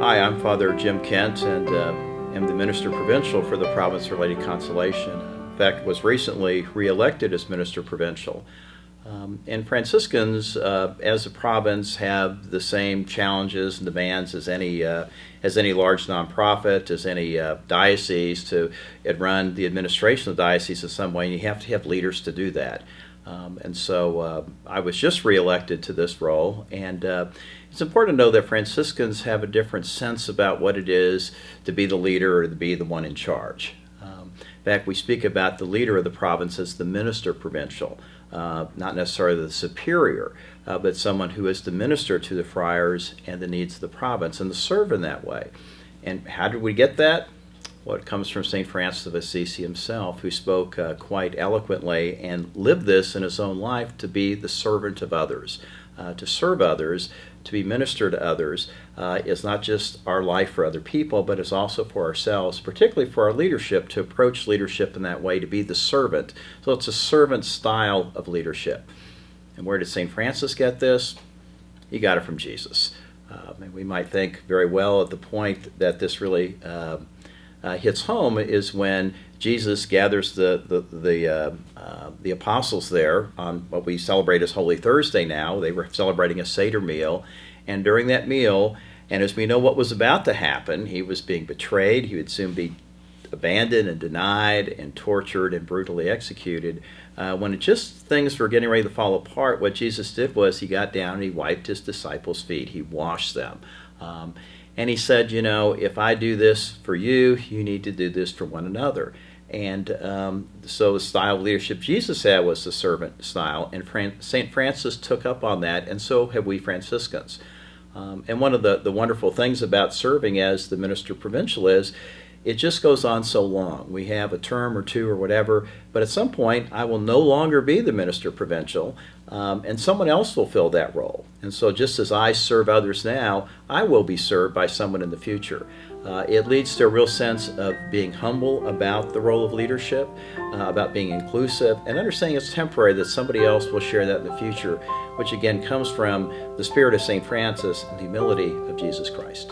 Hi, I'm Father Jim Kent and am the Minister Provincial for the province of Our Lady Consolation. In fact, was recently re-elected as Minister Provincial. And Franciscans, as a province, have the same challenges and demands as any large nonprofit, as any diocese to run the administration of the diocese in some way. And you have to have leaders to do that. And so I was just re-elected to this role, and it's important to know that Franciscans have a different sense about what it is to be the leader or to be the one in charge. In fact, we speak about the leader of the province as the Minister Provincial, not necessarily the superior, but someone who is to minister to the friars and the needs of the province and to serve in that way. And how did we get that? Well, it comes from St. Francis of Assisi himself, who spoke quite eloquently and lived this in his own life to be the servant of others. To serve others, to be minister to others, is not just our life for other people, but is also for ourselves, particularly for our leadership, to approach leadership in that way, to be the servant. So it's a servant style of leadership. And where did St. Francis get this? He got it from Jesus. And we might think very well at the point that this really hits home is when Jesus gathers the apostles there on what we celebrate as Holy Thursday now. They were celebrating a Seder meal, and during that meal, and as we know what was about to happen, he was being betrayed, he would soon be abandoned and denied and tortured and brutally executed. When things were getting ready to fall apart, what Jesus did was he got down and he wiped his disciples' feet. He washed them. And he said, if I do this for you, you need to do this for one another. And so the style of leadership Jesus had was the servant style, and St. Francis took up on that, and so have we Franciscans. And one of the wonderful things about serving as the Minister Provincial is it just goes on so long. We have a term or two or whatever, but at some point I will no longer be the Minister Provincial, and someone else will fill that role. And so just as I serve others now, I will be served by someone in the future. It leads to a real sense of being humble about the role of leadership, about being inclusive, and understanding it's temporary, that somebody else will share that in the future, which again comes from the spirit of St. Francis and the humility of Jesus Christ.